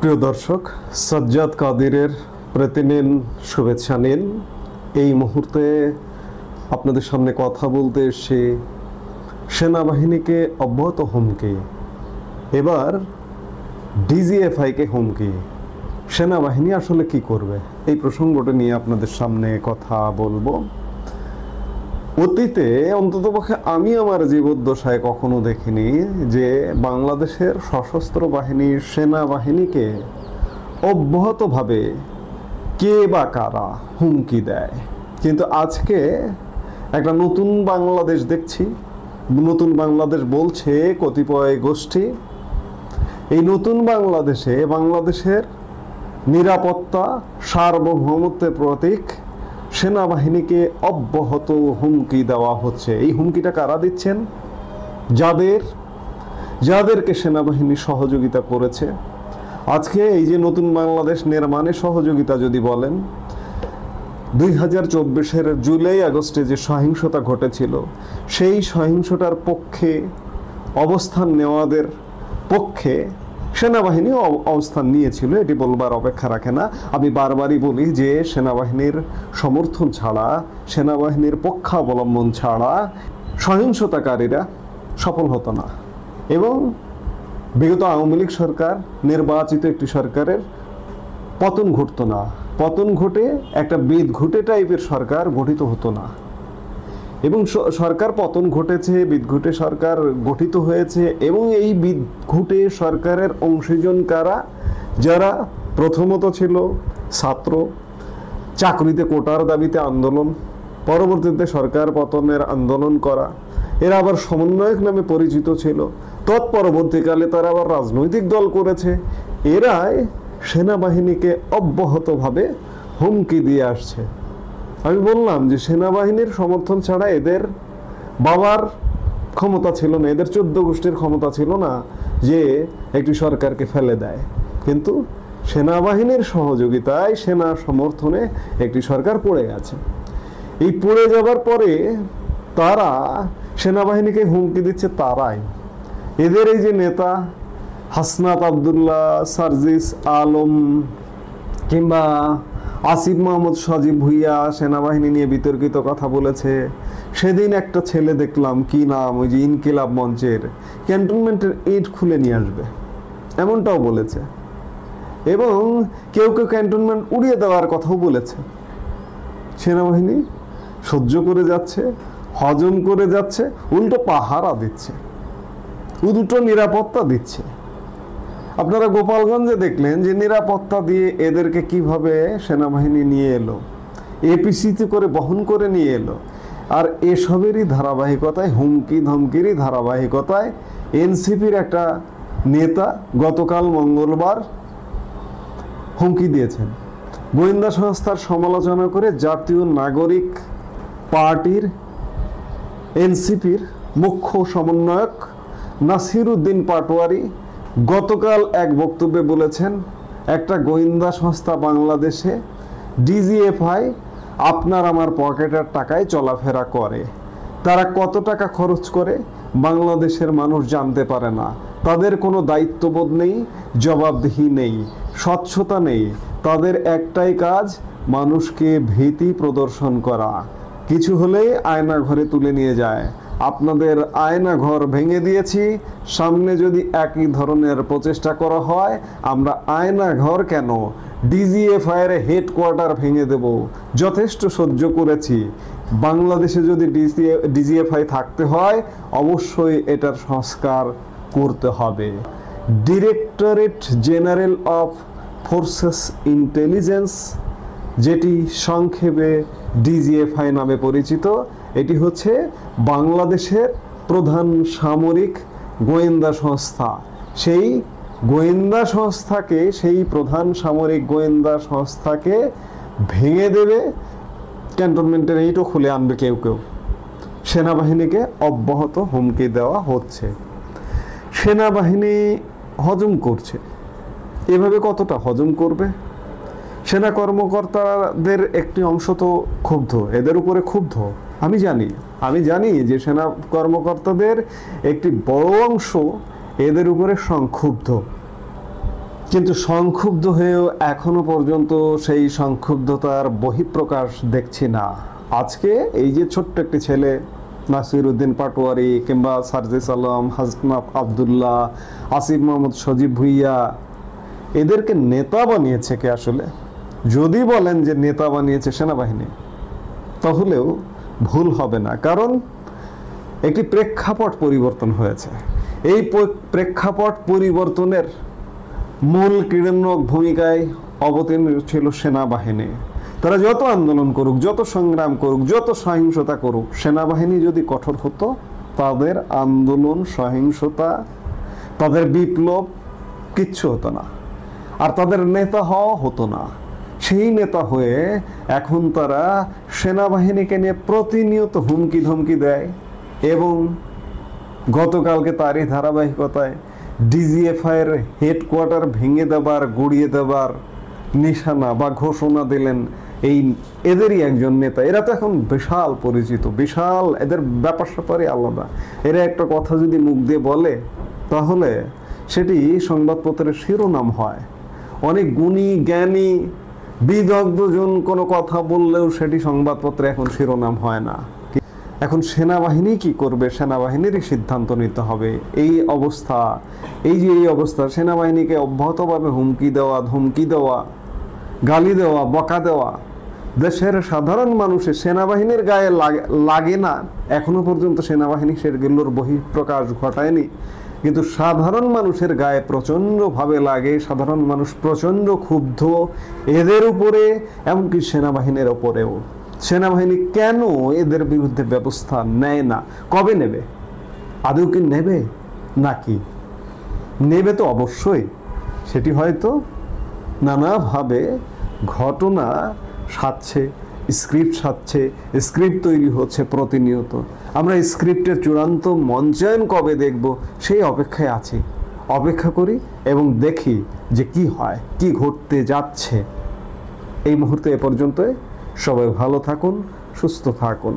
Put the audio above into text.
প্রিয় দর্শক, সাজ্জাদ কাদিরের প্রতি নিন শুভেচ্ছা নিন। এই মুহূর্তে আপনাদের সামনে কথা বলতে এসে সেনাবাহিনীকে অব্যাহত হুমকি, এবার ডিজিএফআইকে হুমকি। সেনাবাহিনী আসলে কি করবে, এই প্রসঙ্গটা নিয়ে আপনাদের সামনে কথা বলবো। অতীতে অন্ততপক্ষে আমি আমার জীবদ্দশায় কখনো দেখিনি যে বাংলাদেশের সশস্ত্র বাহিনীর সেনাবাহিনীকে অব্যাহতভাবে কে বা কারা হুমকি দেয়। কিন্তু আজকে একটা নতুন বাংলাদেশ দেখছি। নতুন বাংলাদেশ বলছে কতিপয় গোষ্ঠী। এই নতুন বাংলাদেশে বাংলাদেশের নিরাপত্তা সার্বভৌমত্বের প্রতীক সেনাবাহিনীকে অব্যাহত হুমকি দেওয়া হচ্ছে। এই হুমকিটা কারা দিচ্ছেন? যাদেরকে সেনাবাহিনী সহযোগিতা করেছে। আজকে এই যে নতুন বাংলাদেশ নির্মাণে সহযোগিতা যদি বলেন, 2024-এর জুলাই আগস্টে যে সহিংসতা ঘটেছিল, সেই সহিংসতার পক্ষে অবস্থান নেওয়াদের পক্ষে সেনাবাহিনী অবস্থান নিয়েছিল, এটি বলবার অপেক্ষা রাখে না। আমি বারবারই বলি যে সেনাবাহিনীর সমর্থন ছাড়া, সেনাবাহিনীর পক্ষাবলম্বন ছাড়া সহিংসতাকারীরা সফল হতো না। এবং বিগত আওয়ামী লীগ সরকার, নির্বাচিত একটি সরকারের পতন ঘটতো না। পতন ঘটে একটা বিদঘুটে টাইপের সরকার গঠিত হতো না। এবং সরকার পতন ঘটেছে, বিদঘুটে সরকার গঠিত হয়েছে। এবং এই বিদঘুটে সরকারের অংশীজন কারা? যারা প্রথমত ছিল ছাত্র, চাকরিতে কোটার দাবিতে আন্দোলন, পরবর্তীতে সরকার পতনের আন্দোলন করা। এরা আবার সমন্বয়ক নামে পরিচিত ছিল। তৎপরবর্তীকালে তারা আবার রাজনৈতিক দল করেছে। এরাই সেনাবাহিনীকে অব্যাহতভাবে হুমকি দিয়ে আসছে। আমি বললাম যে সেনাবাহিনীর সমর্থন ছাড়া এদের বাবার ক্ষমতা ছিল না, এদের 14 গোষ্ঠীর ক্ষমতা ছিল না যে একটি সরকারকে ফেলে দেয়। কিন্তু সেনাবাহিনীর সহযোগিতায়, সেনা সমর্থনে একটি সরকার পড়ে গেছে। এই পড়ে যাবার পরে তারা সেনাবাহিনীকে হুমকি দিচ্ছে। তারাই, এদের এই যে নেতা হাসনাত আবদুল্লাহ, সার্জিস আলম কিংবা আসিফ মাহমুদ সজীব ভুইয়া সেনাবাহিনী নিয়ে বিতর্কিত কথা বলেছে। সেদিন একটা ছেলে দেখলাম, কি নাম, ওই যে ইনকিলাব মঞ্চের, ক্যান্টনমেন্টের ইট খুলে নিয়ে আসবে, এমনটাও বলেছে। এবং কেউ কেউ ক্যান্টনমেন্ট উড়িয়ে দেওয়ার কথাও বলেছে। সেনাবাহিনী সহ্য করে যাচ্ছে, হজম করে যাচ্ছে, উল্টো পাহারা দিচ্ছে, উল্টো নিরাপত্তা দিচ্ছে। আপনারা গোপালগঞ্জে দেখলেন যে নিরাপত্তা দিয়ে এদেরকে কিভাবে সেনাবাহিনী নিয়ে এলো, এপিসিতে করে বহন করে নিয়ে এলো। আর এসবেরই ধারাবাহিকতায়, হুমকি ধমকিরই ধারাবাহিকতায় এনসিপির একটা নেতা গতকাল মঙ্গলবার হুমকি দিয়েছেন। গোয়েন্দা সংস্থার সমালোচনা করে জাতীয় নাগরিক পার্টির এনসিপির মুখ্য সমন্বয়ক নাসির উদ্দিন পাটোয়ারি গতকাল এক বক্তব্যে বলেছেন, একটা গোয়েন্দা সংস্থা বাংলাদেশে, ডিজিএফআই আপনার আমার পকেটের টাকায় চলাফেরা করে। তারা কত টাকা খরচ করে বাংলাদেশের মানুষ জানতে পারে না। তাদের কোনো দায়িত্ববোধ নেই, জবাবদিহি নেই, স্বচ্ছতা নেই। তাদের একটাই কাজ, মানুষকে ভীতি প্রদর্শন করা। কিছু হলেই আয়না ঘরে তুলে নিয়ে যায়। আপনাদের আয়না ঘর ভেঙে দিয়েছি, সামনে যদি একই ধরনের প্রচেষ্টা করা হয়, আমরা আয়না ঘর কেন, ডিজিএফআই-এর হেডকোয়ার্টার ভেঙে দেব। যথেষ্ট সহ্য করেছি। বাংলাদেশে যদি ডিজিএফআই থাকতে হয়, অবশ্যই এটার সংস্কার করতে হবে। Directorate general of forces intelligence, যেটি সংক্ষেপে ডিজিএফআই নামে পরিচিত, এটি হচ্ছে বাংলাদেশের প্রধান সামরিক গোয়েন্দা সংস্থা। সেই গোয়েন্দা সংস্থাকে, সেই প্রধান সামরিক গোয়েন্দা সংস্থাকে ভেঙে দেবে, ক্যান্টনমেন্টের ইটও খুলে আনবে কেউ কেউ। সেনাবাহিনীকে অব্যাহত হুমকি দেওয়া হচ্ছে। সেনাবাহিনী হজম করছে। এভাবে কতটা হজম করবে? সেনা কর্মকর্তাদের একটি অংশ তো ক্ষুব্ধ, এদের উপরে ক্ষুব্ধ। আমি জানি যে সেনা কর্মকর্তাদের একটি বড় অংশ এদের উপরে সংক্ষুব্ধ। কিন্তু সংক্ষুব্ধ হয়েও এখনো পর্যন্ত সেই সংক্ষুব্ধতার বহিঃপ্রকাশ দেখছি না। আজকে এই যে ছোট্ট একটি ছেলে নাসিরউদ্দিন পাটোয়ারি কিংবা সার্জিস আলম, হাসনাত আবদুল্লাহ, আসিফ মোহাম্মদ সজীব ভুইয়া, এদেরকে নেতা বানিয়েছে কে আসলে? যদি বলেন যে নেতা বানিয়েছে সেনাবাহিনী, তাহলেও ভুল হবে না, কারণ একটি প্রেক্ষাপট পরিবর্তন হয়েছে। এই প্রেক্ষাপট পরিবর্তনের মূল ক্রীড়াত্মক ভূমিকায় অবতীর্ণ ছিল সেনাবাহিনী। তারা যত আন্দোলন করুক, যত সংগ্রাম করুক, যত সহিংসতা করুক, সেনাবাহিনী যদি কঠোর হতো, তাদের আন্দোলন, সহিংসতা, তাদের বিপ্লব কিচ্ছু হতো না, আর তাদের নেতা হওয়া হতো না। সেই নেতা হয়ে এখন তারা সেনাবাহিনীকে নিয়ে প্রতিনিয়ত হুমকি ধমকি দেয়, এবং গতকালকে তারই ধারাবাহিকতায় ডিজিএফআই এর হেডকোয়ার্টার ভেঙে দেবার, গুড়িয়ে দেবার নিশানা বা ঘোষণা দিলেন এদেরই একজন নেতা। এরা তো এখন বিশাল পরিচিত, বিশাল, এদের ব্যাপার স্যাপারই আলাদা। এরা একটা কথা যদি মুখ দিয়ে বলে, তাহলে সেটি সংবাদপত্রের শিরোনাম হয়। অনেক গুণী জ্ঞানী বিদগ্ধজন কোনো কথা বললেও সেটি সংবাদপত্রে এখন শিরোনাম হয় না। এখন সেনাবাহিনী কি করবে? সেনাবাহিনীরই সিদ্ধান্ত নিতে হবে। এই অবস্থা, এই অবস্থা, সেনাবাহিনীকে অব্যাহতভাবে হুমকি দেওয়া, ধমকি দেওয়া, গালি দেওয়া, বকা দেওয়া, দেশের সাধারণ মানুষের সেনাবাহিনীর গায়ে লাগে না। এখনো পর্যন্ত সেনাবাহিনী সেগুলোর বহিঃপ্রকাশ ঘটায়নি, কিন্তু সাধারণ মানুষের গায়ে প্রচণ্ডভাবে লাগে। সাধারণ মানুষ প্রচণ্ড ক্ষুব্ধ এদের উপরে, এমনকি সেনাবাহিনীর ওপরেও। সেনাবাহিনী কেন এদের বিরুদ্ধে ব্যবস্থা নেয় না? কবে নেবে? আদৌ কি নেবে? নাকি নেবে? তো অবশ্যই, সেটি হয়তো নানাভাবে ঘটনা সাজছে, স্ক্রিপ্ট সাজছে, স্ক্রিপ্ট তৈরি হচ্ছে প্রতিনিয়ত। আমরা স্ক্রিপ্টের চূড়ান্ত মঞ্চায়ন কবে দেখব, সেই অপেক্ষায় আছি। অপেক্ষা করি এবং দেখি যে কি হয়, কি ঘটতে যাচ্ছে। এই মুহূর্তে এ পর্যন্ত। সবাই ভালো থাকুন, সুস্থ থাকুন।